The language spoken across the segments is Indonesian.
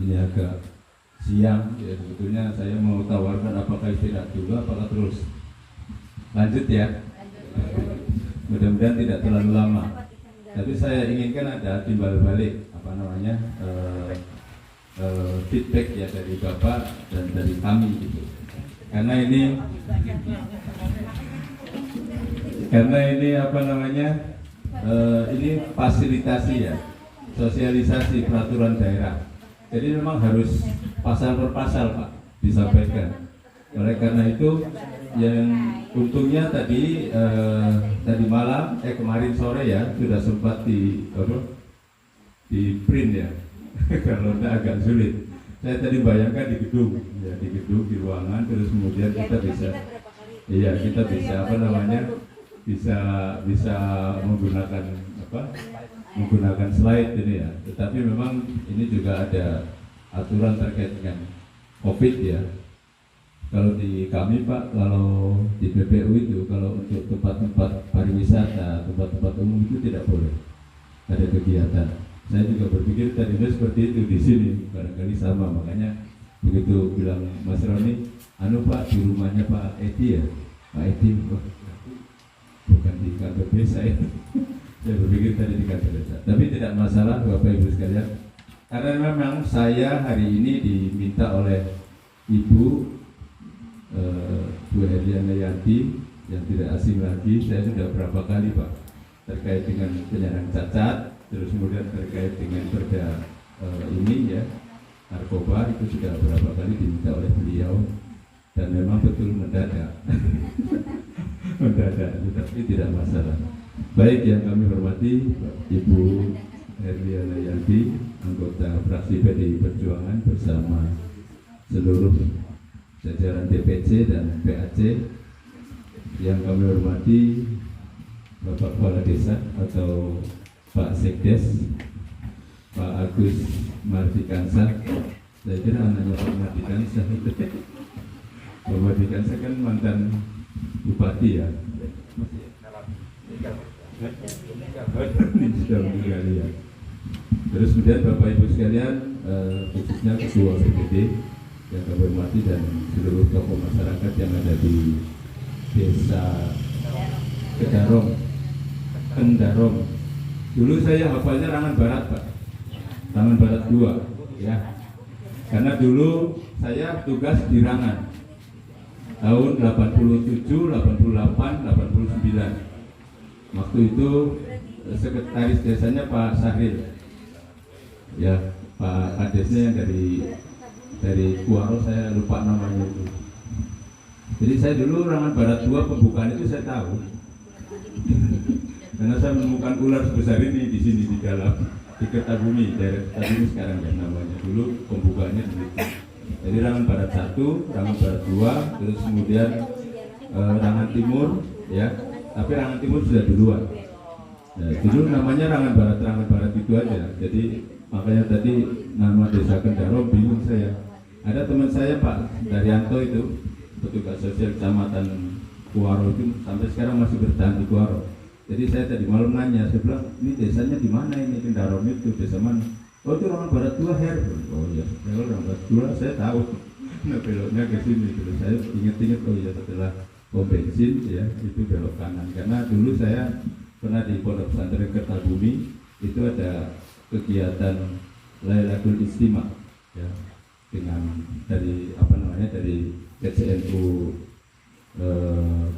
ini agak siang ya, sebetulnya saya mau tawarkan apakah istirahat dulu apakah terus lanjut ya. Mudah-mudahan tidak terlalu lama. Tapi saya inginkan ada timbal balik feedback ya dari Bapak dan dari kami gitu. Karena ini ini fasilitasi ya, sosialisasi peraturan daerah. Jadi memang harus pasal per pasal Pak disampaikan. Oleh karena itu yang untungnya tadi kemarin sore ya sudah sempat di print ya. Kalau tidak agak sulit. Saya tadi bayangkan di gedung di ruangan, terus kemudian kita bisa bisa menggunakan slide ini ya. Tetapi memang ini juga ada aturan terkait dengan COVID ya. Kalau di kami Pak, kalau di PPU itu kalau untuk tempat-tempat pariwisata, tempat-tempat umum itu tidak boleh ada kegiatan. Saya juga berpikir tadinya seperti itu di sini, barangkali sama, makanya begitu bilang Mas Roni, Pak di rumahnya Pak Edi ya, Pak Edi, bukan di kantor desa ya. Saya berpikir tadi di kantor desa, tapi tidak masalah Bapak Ibu sekalian, karena memang saya hari ini diminta oleh Ibu Bu Herliana Yanti yang tidak asing lagi, saya sudah berapa kali Pak terkait dengan penyandang cacat. Terus kemudian terkait dengan perda ini ya, narkoba itu sudah beberapa kali diminta oleh beliau dan memang betul mendadak, tetapi tidak masalah. Baik yang kami hormati Ibu Herliana Yanti, anggota fraksi PDI Perjuangan bersama seluruh jajaran DPC dan PAC, yang kami hormati Bapak Kepala Desa atau Pak Sekdes, Pak Agus Mardikansa. Saya kira anaknya Pak Mardikansa. Pak Mardikansa kan mantan bupati ya. Sudah meninggal ya. Terus kemudian Bapak Ibu sekalian, khususnya Ketua BPD yang kami hormati dan seluruh tokoh masyarakat yang ada di Desa Kendarong. Dulu saya hafalnya Rangan Barat Pak, Rangan Barat 2 ya, karena dulu saya tugas di Rangan tahun 87, 88, 89. Waktu itu sekretaris desanya Pak Sahril ya, Pak Kadesnya yang dari Kuaro, saya lupa namanya itu. Jadi saya dulu Rangan Barat 2 pembukaan itu saya tahu. Karena saya menemukan ular sebesar ini di sini di dalam di Kertabumi, daerah Kertabumi sekarang ya namanya. Dulu pembukaannya begitu. Jadi Rangan Barat 1, Rangan Barat 2, terus kemudian Rangan Timur ya. Tapi Rangan Timur sudah duluan. Dulu namanya Rangan Barat itu aja. Jadi makanya tadi nama Desa Kendarong bingung saya. Ada teman saya Pak Daryanto itu, petugas sosial Kecamatan Kuaro itu sampai sekarang masih bertahan di Kuaro. Jadi saya tadi malam nanya, saya bilang, ini desanya di mana ini, Kendarong itu, desa mana? Oh itu Rangan Barat 2 Her. Oh iya, kalau Rangan Barat 2 saya tahu. Nah beloknya ke sini, terus saya ingat-ingat, oh iya setelah pom bensin ya, itu belok kanan. Karena dulu saya pernah di Pondok Pesantren Kertabumi, itu ada kegiatan Lailatul Istimewa ya, dengan dari KCNU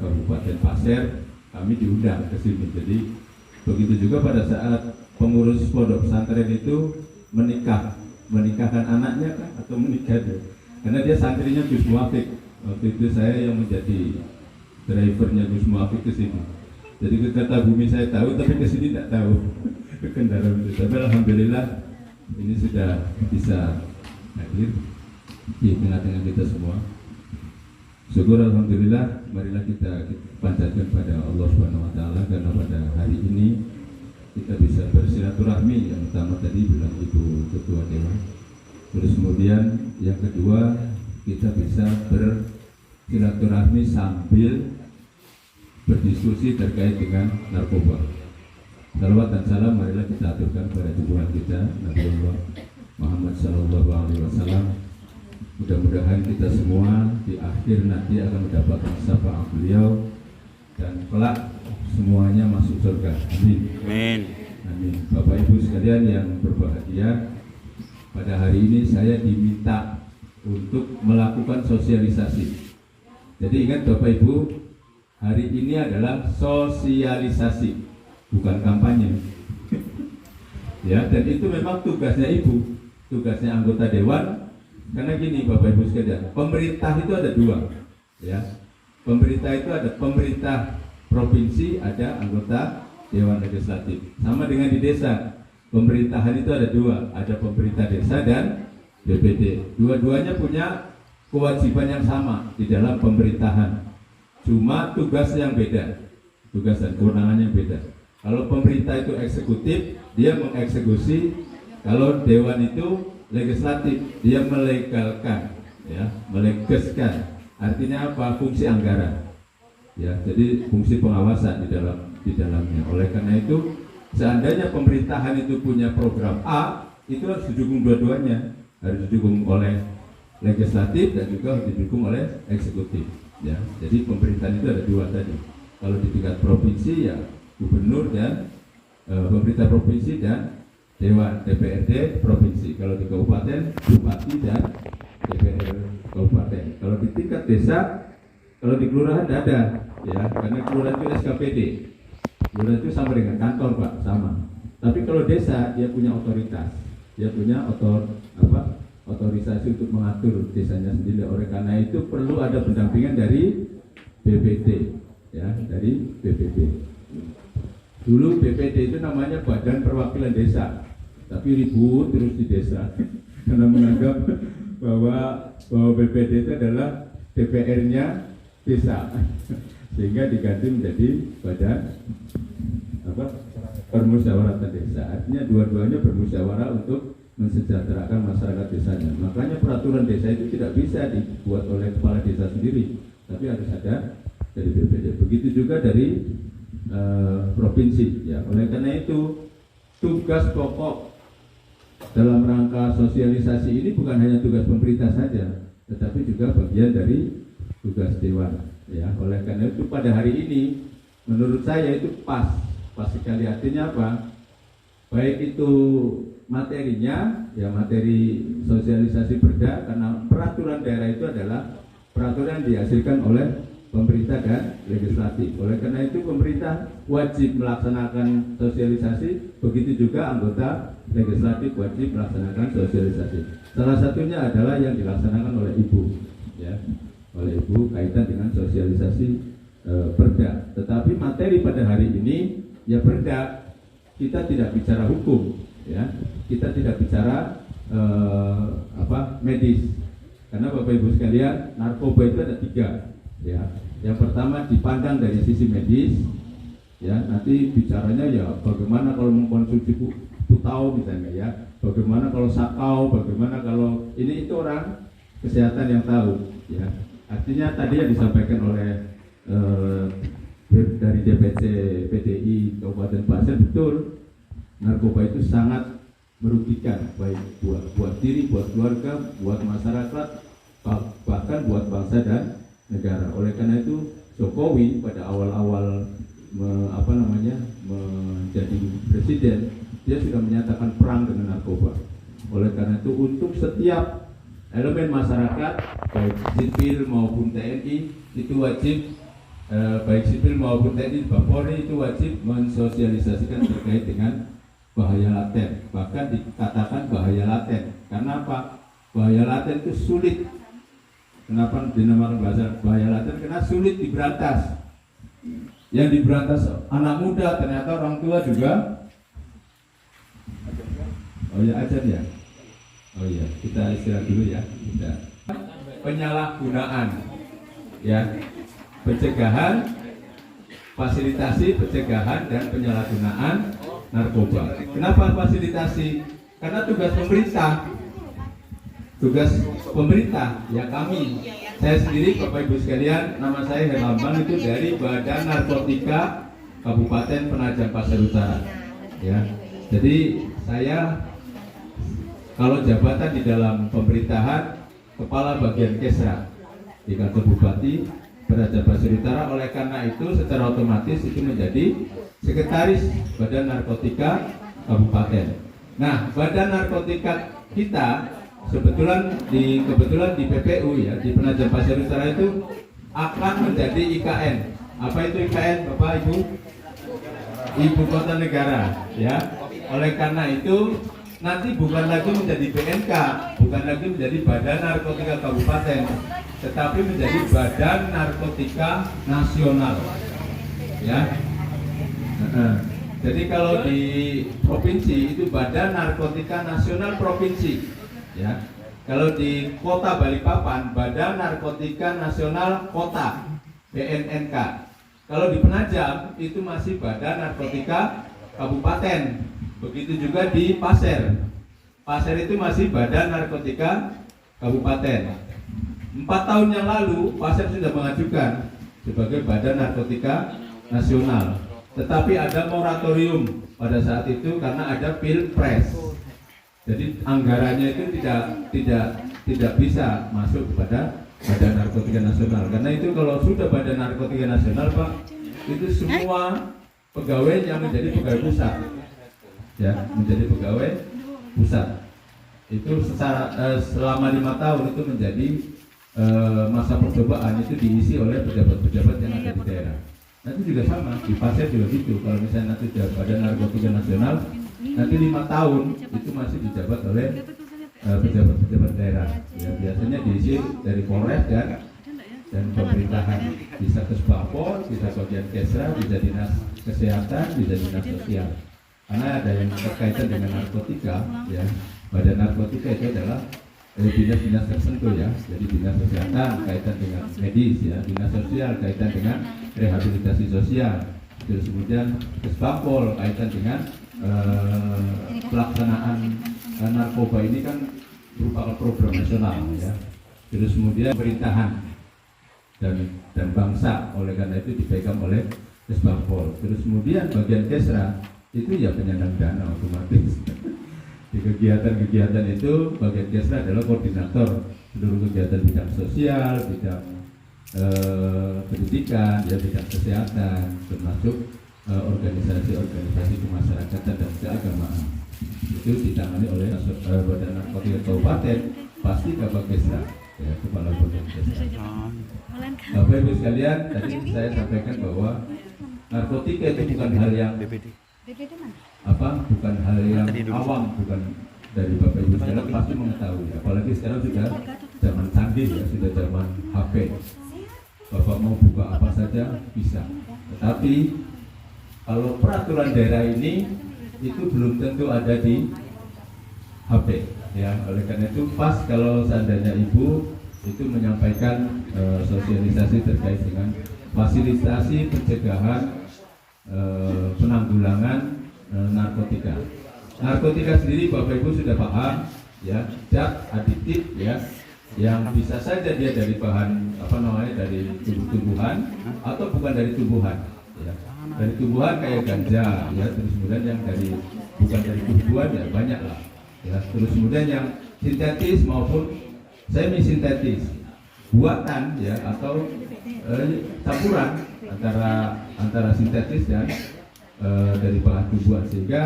Kabupaten Pasir. Kami diundang ke sini. Jadi begitu juga pada saat pengurus pondok pesantren itu menikahkan anaknya kan, atau menikah dia. Karena dia santrinya Gus Muafik. Waktu itu saya yang menjadi drivernya Gus Muafik ke sini. Jadi ke Kertabumi saya tahu, tapi ke sini tidak tahu. Ke Kendarong itu. Tapi alhamdulillah ini sudah bisa hadir di tengah-tengah kita semua. Syukur alhamdulillah, marilah kita panjatkan pada Allah Subhanahu wa taala, karena pada hari ini kita bisa bersilaturahmi. Yang pertama tadi bilang Ibu Ketua Dewan. Terus kemudian yang kedua, kita bisa bersilaturahmi sambil berdiskusi terkait dengan narkoba. Salawat dan salam marilah kita aturkan pada junjungan kita Nabi Allah Muhammad Sallallahu Alaihi Wasallam. Mudah-mudahan kita semua di akhir nanti akan mendapatkan syafaat beliau dan kelak semuanya masuk surga. Amin. Amin. Amin. Bapak Ibu sekalian yang berbahagia, pada hari ini saya diminta untuk melakukan sosialisasi. Jadi ingat Bapak Ibu, hari ini adalah sosialisasi, bukan kampanye. Ya, dan itu memang tugasnya Ibu, tugasnya anggota dewan. Karena gini Bapak Ibu sekalian, pemerintah itu ada dua, ya. Pemerintah itu ada pemerintah provinsi, ada anggota dewan legislatif. Sama dengan di desa, pemerintahan itu ada dua, ada pemerintah desa dan BPD. Dua-duanya punya kewajiban yang sama di dalam pemerintahan. Cuma tugas yang beda, tugas dan kewenangan yang beda. Kalau pemerintah itu eksekutif, dia mengeksekusi. Kalau dewan itu legislatif, dia melegalkan, ya, melegeskan. Artinya apa? Fungsi anggaran, ya. Jadi fungsi pengawasan di dalamnya. Oleh karena itu, seandainya pemerintahan itu punya program A, itu harus didukung dua-duanya, harus didukung oleh legislatif dan juga harus didukung oleh eksekutif, ya. Jadi pemerintahan itu ada dua tadi. Kalau di tingkat provinsi ya gubernur dan pemerintah provinsi dan dewan DPRD provinsi. Kalau di kabupaten bupati dan DPR kabupaten. Kalau di tingkat desa, kalau di kelurahan tidak ada, ya, karena kelurahan itu SKPD. Kelurahan itu sama dengan kantor Pak, sama. Tapi kalau desa dia punya otoritas, dia punya otorisasi untuk mengatur desanya sendiri. Oleh karena itu perlu ada pendampingan dari BPD, ya, dari BPD. Dulu BPD itu namanya Badan Perwakilan Desa, tapi ribut terus di desa karena menganggap bahwa BPD itu adalah DPR-nya desa, sehingga diganti menjadi Badan Permusyawaratan Desa. Artinya dua-duanya bermusyawarah untuk mensejahterakan masyarakat desanya. Makanya peraturan desa itu tidak bisa dibuat oleh kepala desa sendiri, tapi harus ada dari BPD. Begitu juga dari provinsi, ya. Oleh karena itu tugas pokok dalam rangka sosialisasi ini bukan hanya tugas pemerintah saja, tetapi juga bagian dari tugas dewan, ya. Oleh karena itu pada hari ini menurut saya itu pas sekali. Artinya apa? Baik itu materinya, ya, materi sosialisasi perda, karena peraturan daerah itu adalah peraturan yang dihasilkan oleh pemerintah dan legislatif. Oleh karena itu pemerintah wajib melaksanakan sosialisasi, begitu juga anggota legislatif wajib melaksanakan sosialisasi. Salah satunya adalah yang dilaksanakan oleh Ibu, ya, oleh Ibu kaitan dengan sosialisasi perda. Tetapi materi pada hari ini ya perda, kita tidak bicara hukum, ya, kita tidak bicara medis, karena Bapak Ibu sekalian narkoba itu ada tiga, ya. Yang pertama dipandang dari sisi medis, ya, nanti bicaranya ya bagaimana kalau mengkonsumsi putau misalnya, ya, bagaimana kalau sakau, bagaimana kalau ini, itu orang kesehatan yang tahu, ya. Artinya tadi yang disampaikan oleh dari DPC PDI Kabupaten Pasir, betul, narkoba itu sangat merugikan, baik buat diri, buat keluarga, buat masyarakat, bahkan buat bangsa dan negara. Oleh karena itu Jokowi pada awal-awal menjadi presiden, dia sudah menyatakan perang dengan narkoba. Oleh karena itu untuk setiap elemen masyarakat, baik sipil maupun TNI, itu wajib, baik sipil maupun TNI, Polri itu wajib mensosialisasikan terkait dengan bahaya laten. Bahkan dikatakan bahaya laten. Karena apa? Bahaya laten itu sulit. Kenapa dinamakan bahaya laten? Karena sulit diberantas. Yang diberantas anak muda, ternyata orang tua juga. Oh ya, ajar ya. Oh iya, kita istirahat dulu ya. Kita. Penyalahgunaan, ya, pencegahan, fasilitasi, pencegahan dan penyalahgunaan narkoba. Kenapa fasilitasi? Karena tugas pemerintah. Tugas pemerintah, ya, kami, saya sendiri, Bapak Ibu sekalian, nama saya Herlambang, itu dari Badan Narkotika Kabupaten Penajam Pasir Utara, ya. Jadi saya Kalau jabatan di dalam pemerintahan, kepala bagian Kesra di kantor bupati Baraja Basri Utara. Oleh karena itu secara otomatis itu menjadi sekretaris Badan Narkotika Kabupaten. Nah, Badan Narkotika kita kebetulan di PPU ya, di Penajam Pasir Utara itu akan menjadi IKN. Apa itu IKN, Bapak Ibu? Ibu Kota Negara ya. Oleh karena itu nanti bukan lagi menjadi BNK, bukan lagi menjadi Badan Narkotika Kabupaten, tetapi menjadi Badan Narkotika Nasional ya. Jadi kalau di provinsi itu Badan Narkotika Nasional Provinsi ya. Kalau di Kota Balikpapan Badan Narkotika Nasional Kota BNNK. Kalau di Penajam itu masih Badan Narkotika Kabupaten. Begitu juga di Pasir. Pasir itu masih Badan Narkotika Kabupaten. 4 tahun yang lalu Pasir sudah mengajukan sebagai Badan Narkotika Nasional. Tetapi ada moratorium pada saat itu karena ada Pilpres. Jadi anggarannya itu tidak bisa masuk kepada Badan Narkotika Nasional. Karena itu kalau sudah Badan Narkotika Nasional, Pak, itu semua pegawai yang menjadi pegawai pusat, ya, menjadi pegawai pusat. Itu selama 5 tahun itu menjadi masa percobaan, itu diisi oleh pejabat-pejabat yang ada di daerah. Nanti juga sama, di Pasir juga gitu. Kalau misalnya nanti Badan Narkotika Nasional, nanti 5 tahun itu masih dijabat oleh pejabat-pejabat daerah. Ya, biasanya diisi dari Polres dan pemerintahan. Bisa Kesbangpol, bisa bagian Kesra, bisa dinas kesehatan, bisa dinas sosial. Karena ada yang berkaitan dengan narkotika, ya. Badan narkotika itu adalah dinas-dinas tertentu ya. Jadi dinas kesehatan kaitan dengan medis ya, dinas sosial kaitan dengan rehabilitasi sosial. Terus kemudian Kesbangpol kaitan dengan pelaksanaan narkoba ini kan merupakan program nasional ya. Terus kemudian pemerintahan dan bangsa, oleh karena itu dipegang oleh Kesbangpol. Terus kemudian bagian Kesra itu ya penyandang dana otomatis. Di kegiatan-kegiatan itu bagian Kesra adalah koordinator seluruh kegiatan bidang sosial, bidang pendidikan, ya, bidang kesehatan, termasuk organisasi-organisasi kemasyarakatan dan keagamaan. Itu ditangani oleh Badan Narkotika Kabupaten, pasti Kabag Kesra, ya, Kepala Badan Kesra. Bapak Ibu sekalian, tadi saya sampaikan bahwa narkotika itu bukan hal yang bukan hal yang awam, bukan dari Bapak Ibu sekalian pasti mengetahui. Apalagi sekarang sudah zaman canggih ya, sudah zaman HP. Bapak mau buka apa saja bisa. Tetapi kalau peraturan daerah ini itu belum tentu ada di HP ya. Oleh karena itu pas kalau seandainya Ibu itu menyampaikan sosialisasi terkait dengan fasilitasi pencegahan penanggulangan narkotika. Narkotika sendiri Bapak Ibu sudah paham ya, zat adiktif ya, yang bisa saja dia dari bahan dari tumbuhan atau bukan dari tumbuhan ya. Dari tumbuhan kayak ganja ya, terus kemudian yang bukan dari tumbuhan ya banyak lah ya. Terus kemudian yang sintetis maupun semi sintetis, buatan ya, atau campuran antara sintetis dan dari bahan tumbuhan, sehingga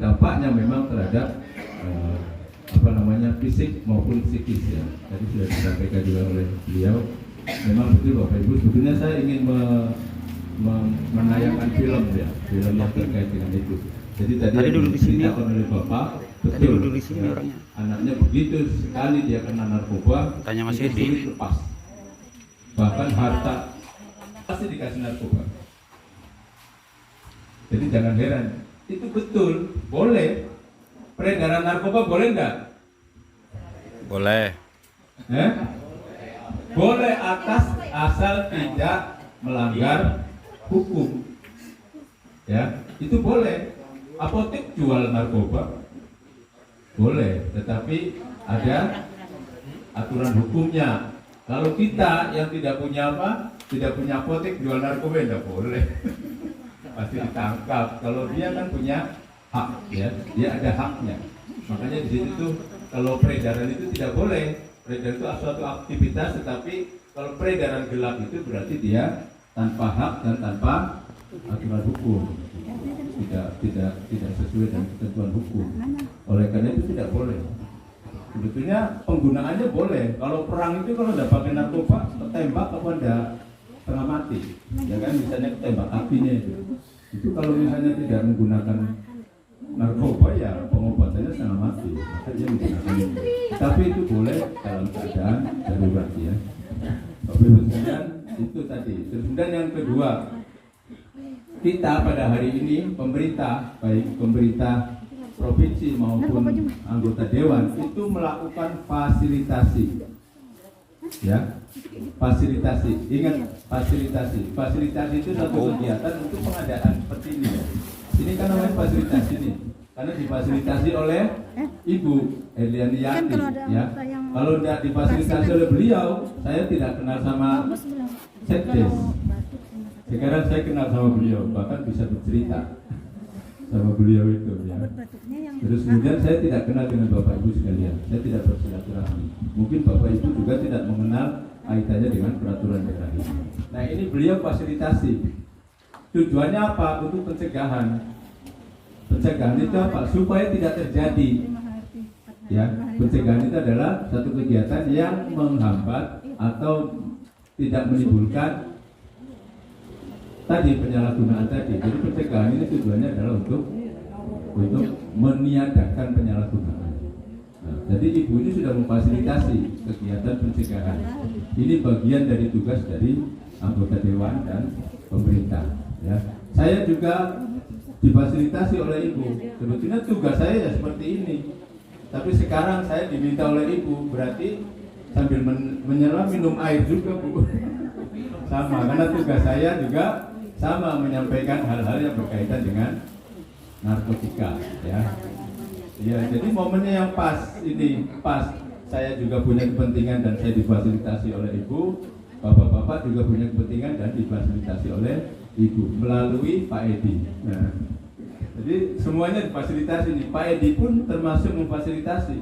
dampaknya memang terhadap fisik maupun psikis ya. Tadi sudah disampaikan juga oleh beliau. Memang betul Bapak Ibu, sebetulnya saya ingin menayangkan film ya, film yang terkait dengan itu. Jadi tadi diceritakan oleh Bapak, betul ya, anaknya begitu sekali dia kena narkoba, tanya Mas itu sulit lepas. Bahkan harta pasti dikasih narkoba. Jadi jangan heran, itu betul, boleh. Peredaran narkoba boleh enggak? Boleh. Boleh asal tidak melanggar hukum. Ya, itu boleh. Apotek jual narkoba boleh, tetapi ada aturan hukumnya. Kalau kita yang tidak punya apotek jual narkoba tidak boleh. Pasti ditangkap. Kalau dia kan punya hak ya, dia ada haknya. Makanya di sini tuh kalau peredaran itu tidak boleh. Peredaran itu suatu aktivitas, tetapi kalau peredaran gelap itu berarti dia tanpa hak dan tanpa aturan hukum. Tidak sesuai dengan ketentuan hukum. Oleh karena itu tidak boleh. Sebetulnya penggunaannya boleh. Kalau perang itu kalau tidak pakai narkoba, tembak apa tidak setengah mati. Ya kan, misalnya tembak kakinya itu. Itu kalau misalnya tidak menggunakan narkoba ya pengobatannya setengah mati. Maka dia menggunakan itu. Tapi itu boleh dalam keadaan darurat ya. Tapi kemudian itu tadi. Terus kemudian yang kedua, kita pada hari ini pemerintah, baik pemerintah provinsi maupun anggota dewan itu melakukan fasilitasi, ya, fasilitasi. Ingat fasilitasi. Fasilitasi itu satu kegiatan untuk pengadaan seperti ini. Ini kan namanya fasilitasi ini, karena difasilitasi oleh Ibu Erliani Yati, ya. Kalau tidak difasilitasi oleh beliau, saya tidak kenal sama Sekdes. Sekarang saya kenal sama beliau, bahkan bisa bercerita sama beliau itu ya. Terus kemudian saya tidak kenal dengan Bapak Ibu sekalian, saya tidak bersilaturahmi. Mungkin Bapak Ibu juga tidak mengenal kaitannya dengan peraturan daerah ini. Nah ini beliau fasilitasi. Tujuannya apa? Untuk pencegahan. Pencegahan itu apa? Supaya tidak terjadi. Ya, pencegahan itu adalah satu kegiatan yang menghambat atau tidak menimbulkan tadi penyalahgunaan tadi. Jadi pencegahan ini tujuannya adalah untuk meniadakan penyalahgunaan. Nah, jadi ibu ini sudah memfasilitasi kegiatan pencegahan. Ini bagian dari tugas dari anggota dewan dan pemerintah. Ya, saya juga difasilitasi oleh ibu. Sebetulnya tugas saya ya seperti ini. Tapi sekarang saya diminta oleh ibu, berarti sambil menyelam minum air juga bu. Sama, karena tugas saya juga sama menyampaikan hal-hal yang berkaitan dengan narkotika, ya. Ya, jadi momennya yang pas ini, pas. Saya juga punya kepentingan dan saya difasilitasi oleh ibu. Bapak-bapak juga punya kepentingan dan difasilitasi oleh ibu melalui Pak Edi. Nah, jadi semuanya difasilitasi nih. Pak Edi pun termasuk memfasilitasi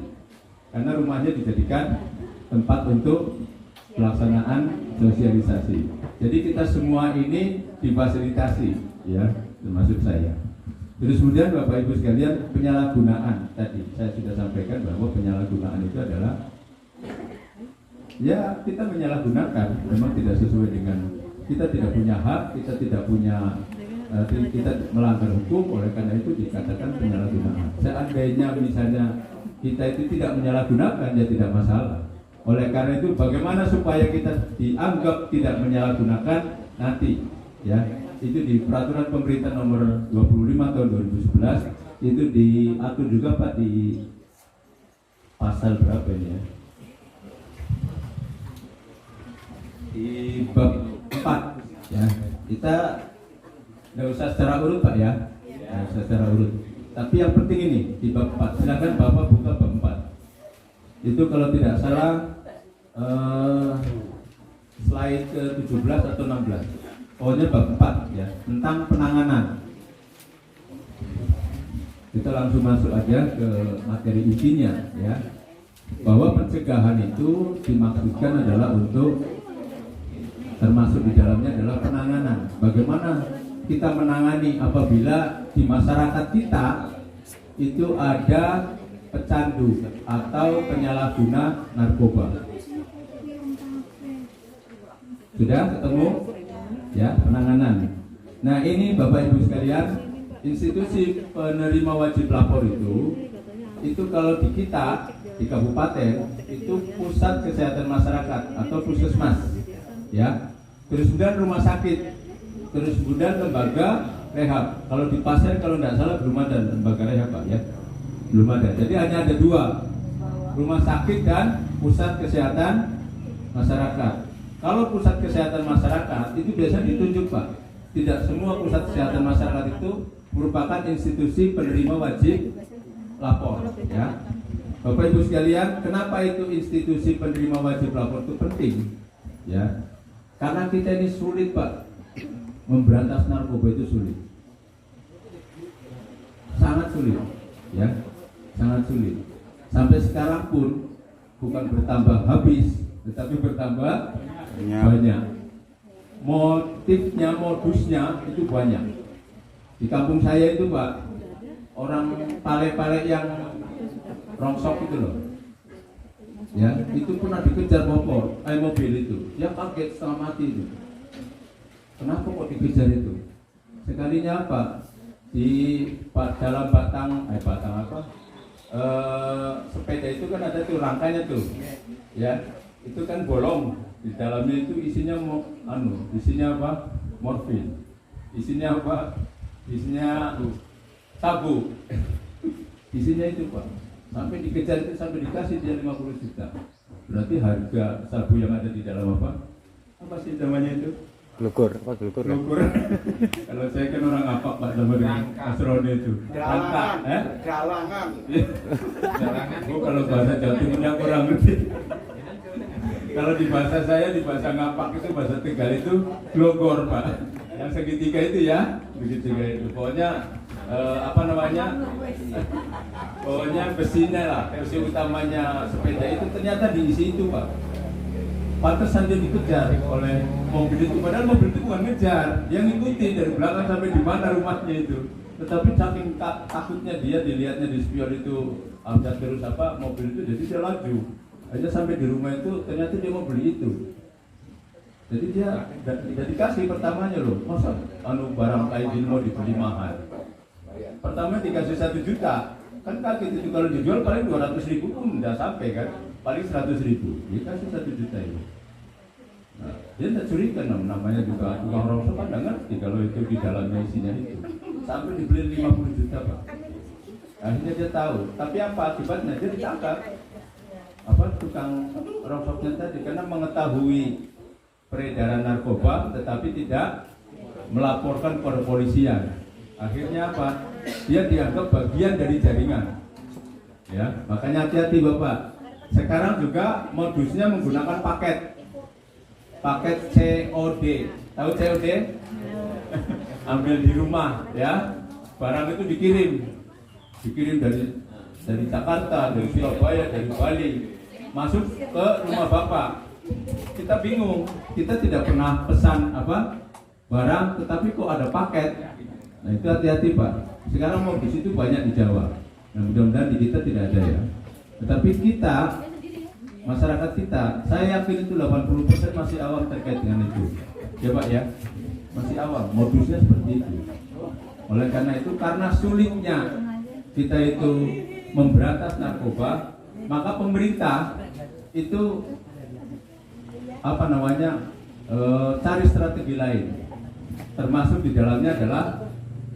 karena rumahnya dijadikan tempat untuk pelaksanaan sosialisasi. Jadi kita semua ini difasilitasi, ya, termasuk saya. Terus kemudian Bapak Ibu sekalian, penyalahgunaan tadi saya sudah sampaikan bahwa penyalahgunaan itu adalah ya kita menyalahgunakan, memang tidak sesuai dengan, kita tidak punya hak, kita tidak punya, kita melanggar hukum, oleh karena itu dikatakan penyalahgunaan. Seandainya misalnya kita itu tidak menyalahgunakan, ya tidak masalah. Oleh karena itu bagaimana supaya kita dianggap tidak menyalahgunakan nanti, ya, itu di peraturan pemerintah nomor 25 tahun 2011 itu diatur juga Pak di pasal berapa ini ya? Di bab 4 ya. Kita nggak usah secara urut Pak ya. Nggak usah secara urut. Tapi yang penting ini di bab 4. Silakan Bapak buka bab 4. Itu kalau tidak salah slide ke-17 atau 16. Pokoknya bab 4 ya, tentang penanganan. Kita langsung masuk aja ke materi intinya ya. Bahwa pencegahan itu dimaksudkan adalah untuk, termasuk di dalamnya adalah penanganan. Bagaimana kita menangani apabila di masyarakat kita itu ada pecandu atau penyalahguna narkoba. Sudah ketemu? Ya, penanganan. Nah ini Bapak Ibu sekalian, institusi penerima wajib lapor itu kalau di kita di kabupaten itu pusat kesehatan masyarakat atau puskesmas, ya. Terus kemudian rumah sakit, terus kemudian lembaga rehab. Kalau di Pasir kalau tidak salah belum ada lembaga rehab Pak ya, belum ada. Jadi hanya ada 2, rumah sakit dan pusat kesehatan masyarakat. Kalau pusat kesehatan masyarakat itu biasanya ditunjuk Pak. Tidak semua pusat kesehatan masyarakat itu merupakan institusi penerima wajib lapor, ya. Bapak Ibu sekalian, kenapa itu institusi penerima wajib lapor itu penting? Ya, karena kita ini sulit Pak, memberantas narkoba itu sulit, sangat sulit, ya, sangat sulit. Sampai sekarang pun bukan bertambah habis, tetapi bertambah banyak. Motifnya, modusnya itu banyak. Di kampung saya itu Pak, orang pale-pale yang rongsok itu loh, ya itu pernah dikejar mobil itu, dia kaget setengah mati itu. Kenapa kok dikejar itu? Sekalinya apa? Di dalam batang apa? Sepeda itu kan ada tuh rangkanya tuh, ya itu kan bolong, di dalamnya itu isinya isinya apa? Morfin, isinya apa? Isinya sabu, isinya itu Pak. Sampai dikejar itu, sampai dikasih dia 50 juta. Berarti harga sabu yang ada di dalam apa sih namanya itu? Glukur, apa glukur? Glukur. Kalau saya kan orang apa Pak sama dengan Asroni itu? Rangka, Galangan. Galangan. Oh, kalau bahasa Jawa Timurnya kurang ngerti. Kalau di bahasa saya, di bahasa Ngapak itu, bahasa Tegal itu glogor Pak. Yang segitiga itu ya, segitiga itu. Pokoknya pokoknya besinya lah, besi utamanya sepeda itu ternyata diisi itu Pak. Pantesan dia dikejar oleh mobil itu, padahal mobil itu bukan ngejar, dia ngikutin dari belakang sampai di mana rumahnya itu. Tetapi saking takutnya dia dilihatnya di spion itu angkat terus mobil itu, jadi dia laju. Aja sampai di rumah itu ternyata dia mau beli itu. Jadi dia tidak dikasih pertamanya loh, masa barang kayak gini mau dibeli mahal. Pertama dikasih 1 juta, kan kaget itu kalau dijual paling 200.000 pun tidak sampai kan, paling 100.000, dikasih 1 juta itu. Nah, dia tidak curiga namanya juga tukang rongsok kan nggak ngerti kalau itu di dalamnya isinya itu. Sampai dibeli 50 juta Pak. Akhirnya dia tahu, tapi apa akibatnya? Dia ditangkap. Tukang rongsoknya tadi karena mengetahui peredaran narkoba tetapi tidak melaporkan kepada kepolisian. Akhirnya apa? Dia dianggap bagian dari jaringan. Ya, makanya hati-hati Bapak. Sekarang juga modusnya menggunakan paket COD. Tahu COD? Ambil di rumah, ya. Barang itu dikirim dari Jakarta, dari Surabaya, dari Bali, masuk ke rumah Bapak. Kita bingung, kita tidak pernah pesan barang, tetapi kok ada paket. Nah itu hati-hati Pak. Sekarang modus itu banyak di Jawa. Nah mudah-mudahan di kita tidak ada ya. Tetapi kita, masyarakat kita, saya yakin itu 80% masih awam terkait dengan itu. Ya Pak ya, masih awam. Modusnya seperti itu. Oleh karena itu, karena sulitnya kita itu memberantas narkoba, maka pemerintah itu cari strategi lain. Termasuk di dalamnya adalah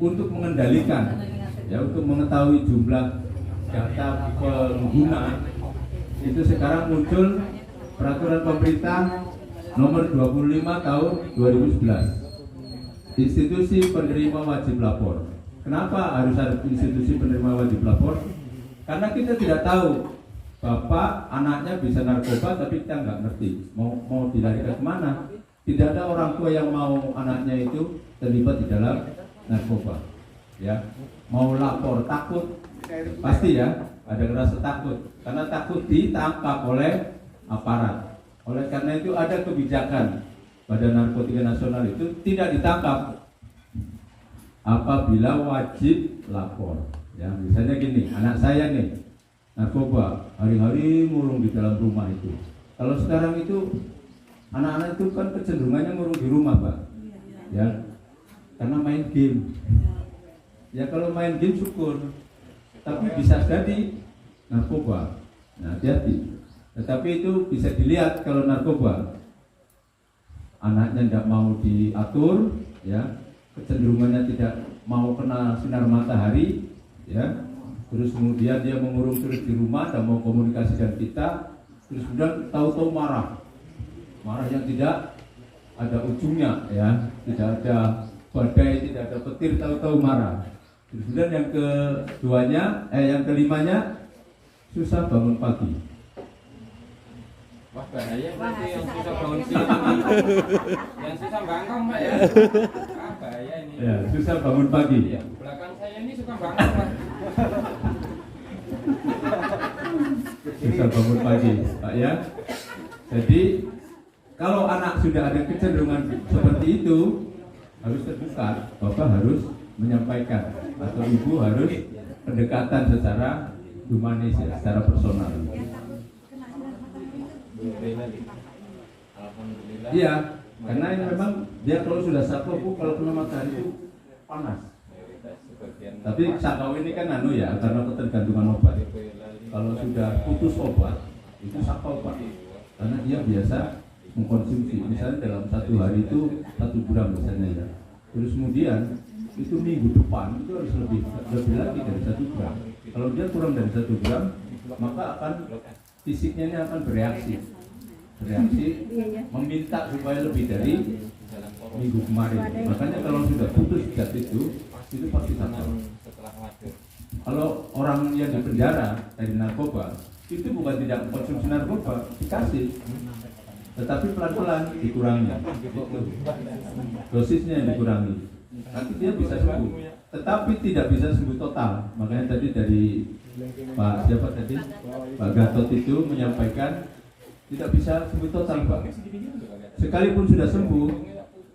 untuk mengendalikan, ya, untuk mengetahui jumlah data pengguna. Itu sekarang muncul peraturan pemerintah nomor 25 tahun 2011, institusi penerima wajib lapor. Kenapa harus ada institusi penerima wajib lapor? Karena kita tidak tahu bapak anaknya bisa narkoba tapi kita nggak ngerti mau dilarikan kemana. Tidak ada orang tua yang mau anaknya itu terlibat di dalam narkoba, ya. Mau lapor takut, pasti ya ada rasa takut karena takut ditangkap oleh aparat. Oleh karena itu ada kebijakan Badan Narkotika Nasional itu tidak ditangkap apabila wajib lapor. Ya, misalnya gini, anak saya nih narkoba, hari-hari ngurung di dalam rumah itu. Kalau sekarang itu anak-anak itu kan kecenderungannya ngurung di rumah, Pak. Ya, karena main game. Ya kalau main game syukur, tapi bisa jadi narkoba. Nah, hati-hati. Tetapi itu bisa dilihat kalau narkoba, anaknya tidak mau diatur, ya, kecenderungannya tidak mau kena sinar matahari, ya. Terus kemudian dia mengurung terus di rumah dan mau komunikasi dengan kita, terus kemudian tahu-tahu marah yang tidak ada ujungnya, ya, tidak ada badai, tidak ada petir, tahu-tahu marah. Terus kemudian yang kelimanya susah bangun pagi. Wah bahaya berarti yang susah bangun siang. Yang susah bangkong Pak ya. Bahaya ini. Ya, susah bangun pagi. Ya, belakang saya ini suka bangkong Pak. bisa bangun pagi, Pak ya. Jadi kalau anak sudah ada kecenderungan seperti itu, harus terbuka, Bapak harus menyampaikan atau Ibu harus pendekatan secara humanis ya, secara personal. Iya, karena ini memang dia kalau sudah sakau, kalau kena matahari itu panas. Tapi sakau ini kan ya, karena ketergantungan obat. Kalau sudah putus obat, itu sakau Pak. Karena dia biasa mengkonsumsi, misalnya dalam satu hari itu 1 gram misalnya ya. Terus kemudian itu minggu depan itu harus lebih lagi dari 1 gram. Kalau dia kurang dari 1 gram, maka akan fisiknya ini akan bereaksi meminta supaya lebih dari minggu kemarin. Makanya kalau sudah putus zat itu pasti sakau. Kalau orang yang di penjara dari narkoba itu bukan tidak konsumsi narkoba, dikasih, tetapi pelan-pelan dikurangi, dosisnya yang dikurangi, nanti dia bisa sembuh, tetapi tidak bisa sembuh total. Makanya tadi dari Pak Gatot itu menyampaikan tidak bisa sembuh total Pak. Sekalipun sudah sembuh,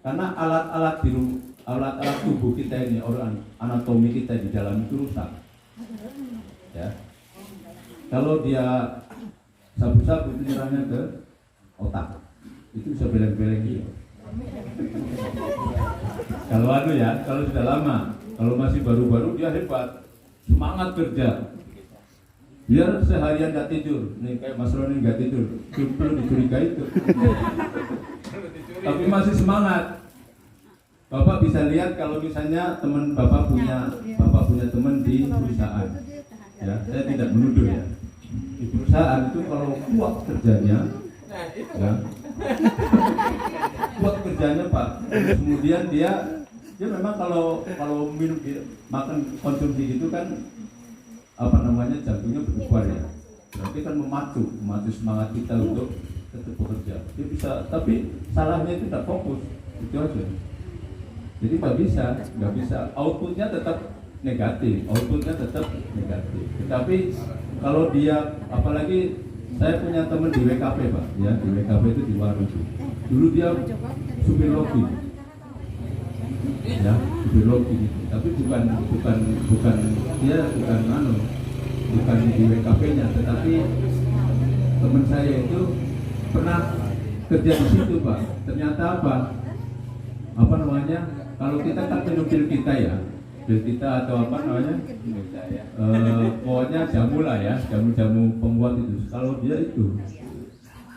karena alat-alat tubuh kita ini, organ anatomi kita di dalam itu rusak. Ya. Kalau dia sabu-sabu itu nyerangnya ke otak, itu bisa beleng-beleng gitu. Kalau sudah lama, kalau masih baru-baru dia hebat, semangat kerja. Biar seharian gak tidur, nih kayak Mas Roni gak tidur, belum dicurigai itu. Tapi masih semangat. Bapak bisa lihat kalau misalnya teman Bapak punya teman di perusahaan. Ya, saya tidak menuduh ya. Di perusahaan itu kalau kuat kerjanya, ya, kuat kerjanya Pak. Kemudian dia memang kalau minum makan konsumsi itu kan jantungnya berdebar ya. Berarti kan memacu semangat kita untuk tetap bekerja. Dia bisa, tapi salahnya itu tidak fokus, itu aja. Jadi nggak bisa. Outputnya tetap negatif. Tetapi kalau dia, apalagi saya punya teman di WKP Pak, ya di WKP itu di warung itu. Dulu dia supir logi, ya supir logi gitu. Tapi bukan di WKP-nya, tetapi teman saya itu pernah kerja di situ Pak. Ternyata kalau kita kan minum pil kita atau pokoknya jamu lah ya, jamu penguat itu. Kalau dia itu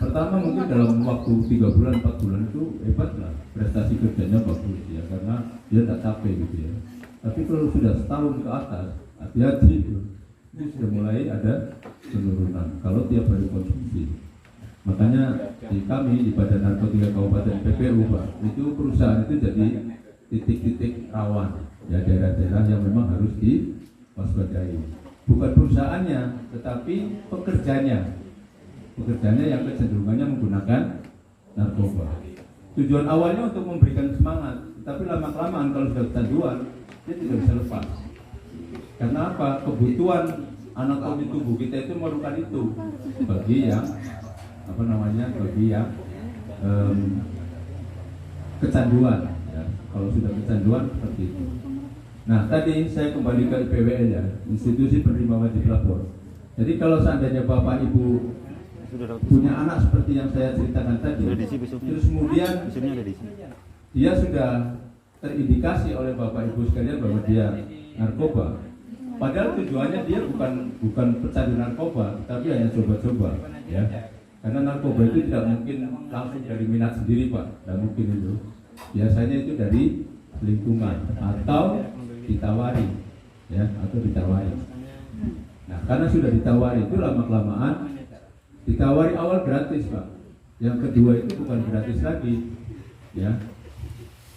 pertama mungkin dalam waktu 3 bulan 4 bulan itu hebat lah, prestasi kerjanya bagus ya, karena dia tidak capek gitu ya. Tapi kalau sudah setahun ke atas, hati-hati itu sudah mulai ada penurunan kalau tiap hari konsumsi. Makanya di Badan Narkotika Kabupaten PPU Pak, itu perusahaan itu jadi titik-titik rawan ya, daerah-daerah yang memang harus diwaspadai. Bukan perusahaannya, tetapi pekerjanya yang kecenderungannya menggunakan narkoba. Tujuan awalnya untuk memberikan semangat, tapi lama-kelamaan kalau sudah kecanduan, dia tidak bisa lepas. Karena apa? Kebutuhan anatomi tubuh kita itu memerlukan itu bagi yang kecanduan. Ya, kalau sudah kecanduan seperti itu. Nah, tadi saya kembali ke PWL ya, institusi penerima wajib lapor. Jadi kalau seandainya Bapak Ibu punya anak seperti yang saya ceritakan tadi, terus kemudian dia sudah terindikasi oleh Bapak Ibu sekalian bahwa dia narkoba, padahal tujuannya dia bukan pecandu narkoba, tapi hanya coba-coba, ya. Karena narkoba itu tidak mungkin langsung dari minat sendiri Pak, tidak mungkin itu. Biasanya itu dari lingkungan atau ditawari, ya, atau ditawari. Nah, karena sudah ditawari itu lama-kelamaan, ditawari awal gratis Pak, yang kedua itu bukan gratis lagi, ya.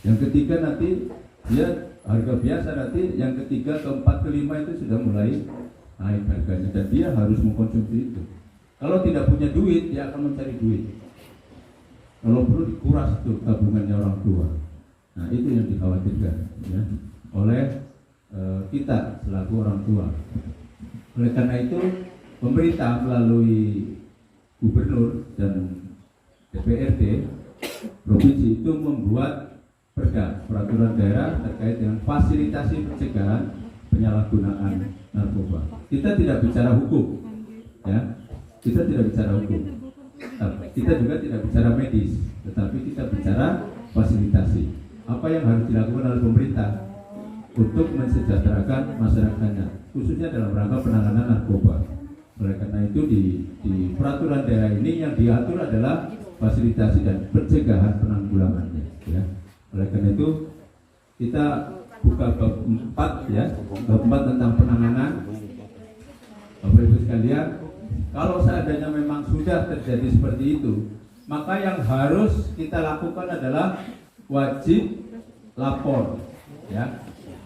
Yang ketiga nanti dia harga biasa, nanti yang ketiga, keempat, kelima itu sudah mulai naik harganya dan dia harus mengkonsumsi itu. Kalau tidak punya duit, dia akan mencari duit. Kalau perlu dikuras itu tabungannya orang tua. Nah, itu yang dikhawatirkan ya, oleh kita selaku orang tua. Oleh karena itu pemerintah melalui gubernur dan DPRD provinsi itu membuat peraturan daerah terkait dengan fasilitasi pencegahan penyalahgunaan narkoba. Kita tidak bicara hukum, ya. Kita tidak bicara hukum. Kita juga tidak bicara medis, tetapi kita bicara fasilitasi. Apa yang harus dilakukan oleh pemerintah untuk mensejahterakan masyarakatnya, khususnya dalam rangka penanganan narkoba. Oleh karena itu di peraturan daerah ini yang diatur adalah fasilitasi dan pencegahan penanggulangannya. Ya. Oleh karena itu kita buka bab 4 ya, bab 4 tentang penanganan. Bapak Ibu sekalian, kalau seandainya memang sudah terjadi seperti itu, maka yang harus kita lakukan adalah wajib lapor, ya,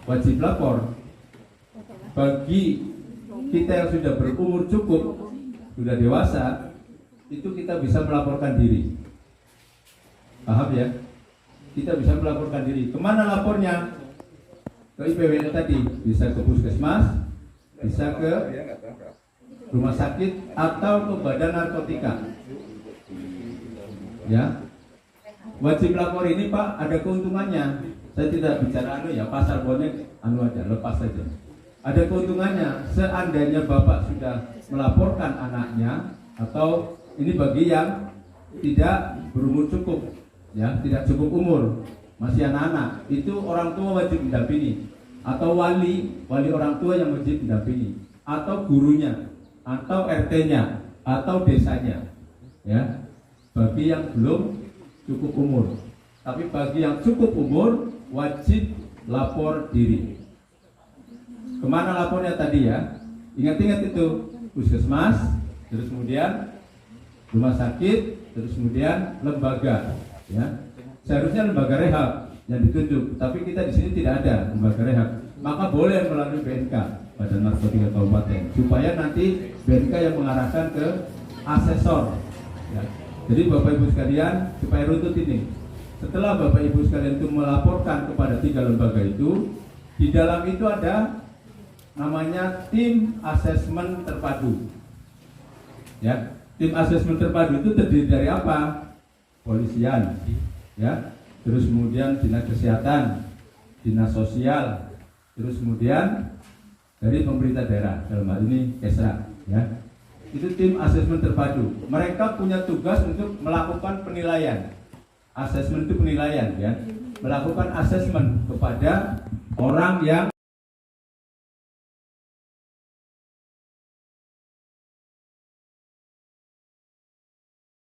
wajib lapor. Bagi kita yang sudah berumur cukup, sudah dewasa, itu kita bisa melaporkan diri. Paham ya? Kita bisa melaporkan diri. Kemana lapornya? Ke IPWN tadi, bisa ke puskesmas, bisa ke rumah sakit atau ke badan narkotika. Ya, wajib lapor ini Pak ada keuntungannya. Saya tidak bicara ya pasal bonek aja, lepas saja. Ada keuntungannya. Seandainya Bapak sudah melaporkan anaknya, atau ini bagi yang tidak berumur cukup, ya tidak cukup umur, masih anak-anak, itu orang tua wajib mendampingi, atau wali orang tua yang wajib mendampingi, atau gurunya, atau RT-nya, atau desanya, ya. Bagi yang belum cukup umur, tapi bagi yang cukup umur wajib lapor diri. Kemana lapornya tadi ya? Ingat-ingat itu, puskesmas, terus kemudian rumah sakit, terus kemudian lembaga, ya. Seharusnya lembaga rehab yang ditunjuk, tapi kita di sini tidak ada lembaga rehab. Maka boleh melalui BNK, Badan Narkotika Kabupaten, supaya nanti BNK yang mengarahkan ke asesor. Ya. Jadi Bapak Ibu sekalian, supaya runtut ini, setelah Bapak Ibu sekalian itu melaporkan kepada 3 lembaga itu, di dalam itu ada namanya tim asesmen terpadu. Ya, tim asesmen terpadu itu terdiri dari apa? Polisian, ya, terus kemudian dinas kesehatan, dinas sosial, terus kemudian dari pemerintah daerah, dalam hal ini Kesra, ya. Itu tim asesmen terpadu. Mereka punya tugas untuk melakukan penilaian. Asesmen itu penilaian, ya. Melakukan asesmen kepada orang yang